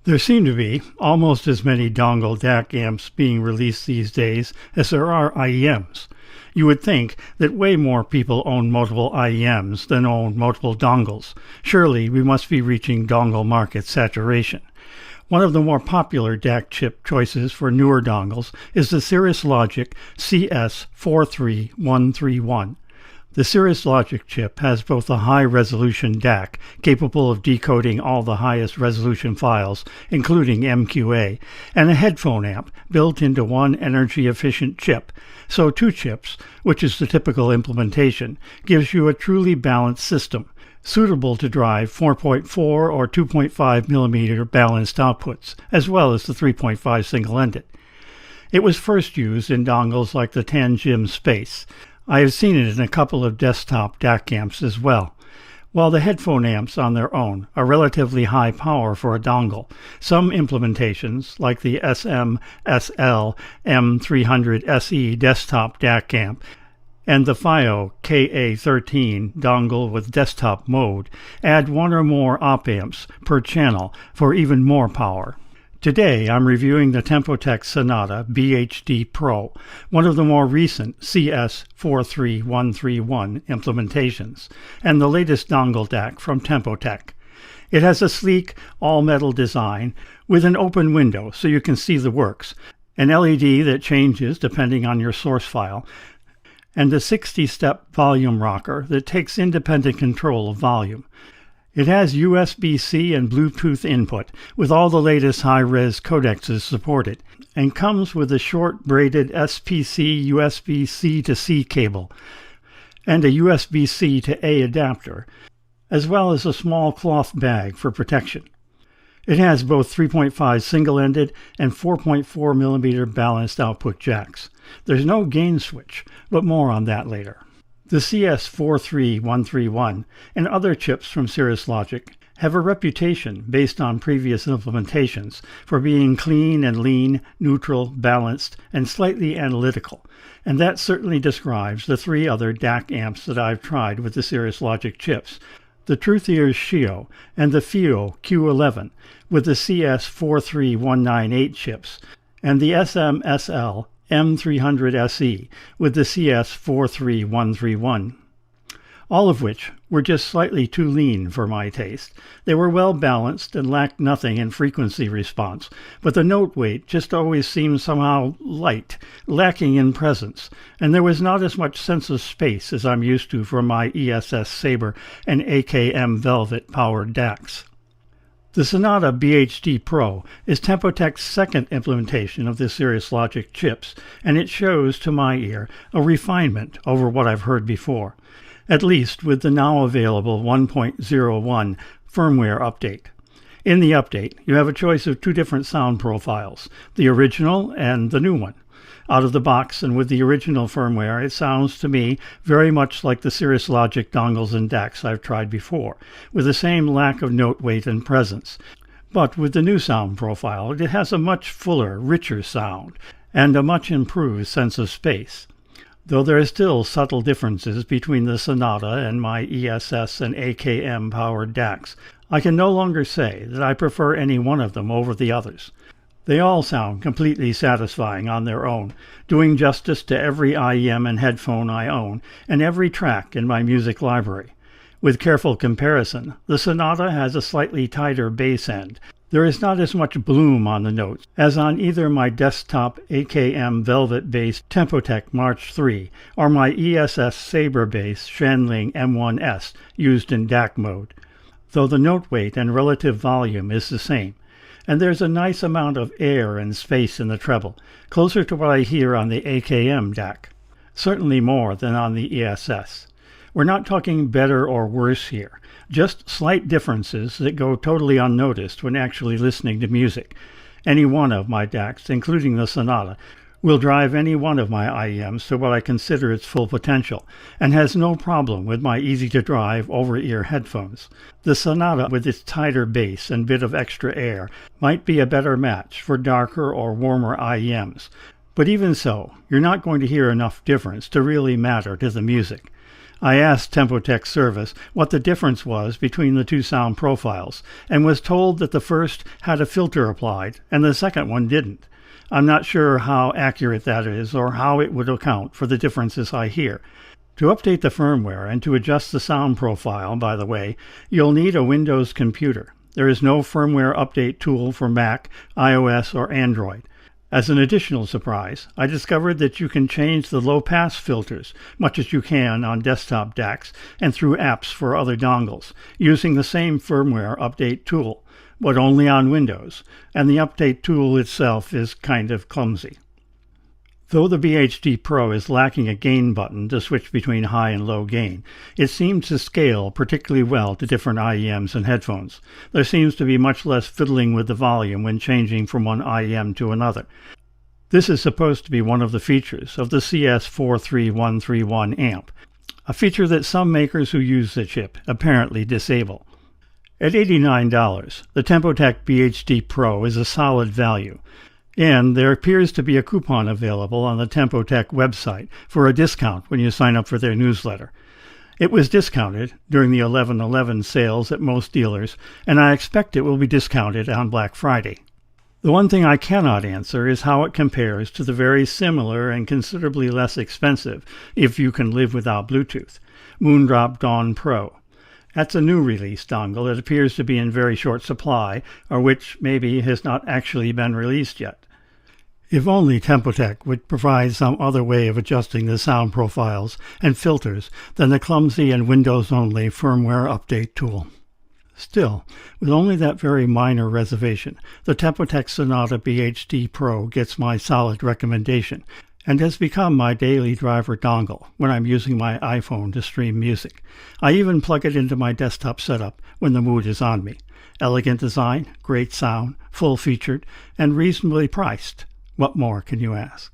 There seem to be almost as many dongle DAC amps being released these days as there are IEMs. You would think that way more people own multiple IEMs than own multiple dongles. Surely we must be reaching dongle market saturation. One of the more popular DAC chip choices for newer dongles is the Cirus Logic CS43131. The Cirrus Logic chip has both a high-resolution DAC, capable of decoding all the highest resolution files, including MQA, and a headphone amp built into one energy-efficient chip. So two chips, which is the typical implementation, gives you a truly balanced system, suitable to drive 4.4 or 2.5 millimeter balanced outputs, as well as the 3.5 single-ended. It was first used in dongles like the Tangim Space. I have seen it in a couple of desktop DAC amps as well. While the headphone amps on their own are relatively high power for a dongle, some implementations, like the SM-SL M300SE desktop DAC amp and the FiO KA13 dongle with desktop mode, add one or more op amps per channel for even more power. Today I'm reviewing the Tempotec Sonata BHD Pro, one of the more recent CS43131 implementations, and the latest dongle DAC from Tempotec. It has a sleek, all-metal design with an open window so you can see the works, an LED that changes depending on your source file, and a 60-step volume rocker that takes independent control of volume. It has USB-C and Bluetooth input, with all the latest high-res codecs supported, and comes with a short braided SPC USB-C to C cable, and a USB-C to A adapter, as well as a small cloth bag for protection. It has both 3.5 single-ended and 4.4 millimeter balanced output jacks. There's no gain switch, but more on that later. The CS43131 and other chips from Cirrus Logic have a reputation based on previous implementations for being clean and lean, neutral, balanced, and slightly analytical, and that certainly describes the three other DAC amps that I've tried with the Cirrus Logic chips, the Truthier's Shio and the FiO Q11 with the CS43198 chips, and the SM-SL M300SE with the CS43131, all of which were just slightly too lean for my taste. They were well balanced and lacked nothing in frequency response, but the note weight just always seemed somehow light, lacking in presence, and there was not as much sense of space as I'm used to from my ESS Sabre and AKM Velvet powered DACs. The Sonata BHD Pro is Tempotec's second implementation of the Cirrus Logic chips, and it shows, to my ear, a refinement over what I've heard before, at least with the now available 1.01 firmware update. In the update, you have a choice of two different sound profiles, the original and the new one. Out of the box and with the original firmware, it sounds to me very much like the Cirrus Logic dongles and DACs I've tried before, with the same lack of note weight and presence. But with the new sound profile, it has a much fuller, richer sound, and a much improved sense of space. Though there are still subtle differences between the Sonata and my ESS and AKM powered DACs, I can no longer say that I prefer any one of them over the others. They all sound completely satisfying on their own, doing justice to every IEM and headphone I own and every track in my music library. With careful comparison, the Sonata has a slightly tighter bass end. There is not as much bloom on the notes as on either my desktop AKM Velvet-based Tempotec March 3 or my ESS Sabre-based Shanling M1S used in DAC mode, though the note weight and relative volume is the same. And there's a nice amount of air and space in the treble, closer to what I hear on the AKM DAC, certainly more than on the ESS. We're not talking better or worse here, just slight differences that go totally unnoticed when actually listening to music. Any one of my DACs, including the Sonata, will drive any one of my IEMs to what I consider its full potential, and has no problem with my easy-to-drive over-ear headphones. The Sonata, with its tighter bass and bit of extra air, might be a better match for darker or warmer IEMs, but even so, you're not going to hear enough difference to really matter to the music. I asked Tempotec service what the difference was between the two sound profiles and was told that the first had a filter applied and the second one didn't. I'm not sure how accurate that is or how it would account for the differences I hear. To update the firmware and to adjust the sound profile, by the way, you'll need a Windows computer. There is no firmware update tool for Mac, iOS, or Android. As an additional surprise, I discovered that you can change the low-pass filters, much as you can on desktop DACs and through apps for other dongles, using the same firmware update tool, but only on Windows, and the update tool itself is kind of clumsy. Though the BHD Pro is lacking a gain button to switch between high and low gain, it seems to scale particularly well to different IEMs and headphones. There seems to be much less fiddling with the volume when changing from one IEM to another. This is supposed to be one of the features of the CS43131 amp, a feature that some makers who use the chip apparently disable. At $89, the Tempotec BHD Pro is a solid value. And there appears to be a coupon available on the Tempotec website for a discount when you sign up for their newsletter. It was discounted during the 11/11 sales at most dealers, and I expect it will be discounted on Black Friday. The one thing I cannot answer is how it compares to the very similar and considerably less expensive, if you can live without Bluetooth, Moondrop Dawn Pro. That's a new release dongle that appears to be in very short supply, or which maybe has not actually been released yet. If only Tempotec would provide some other way of adjusting the sound profiles and filters than the clumsy and Windows-only firmware update tool. Still, with only that very minor reservation, the Tempotec Sonata BHD Pro gets my solid recommendation and has become my daily driver dongle when I'm using my iPhone to stream music. I even plug it into my desktop setup when the mood is on me. Elegant design, great sound, full-featured, and reasonably priced. What more can you ask?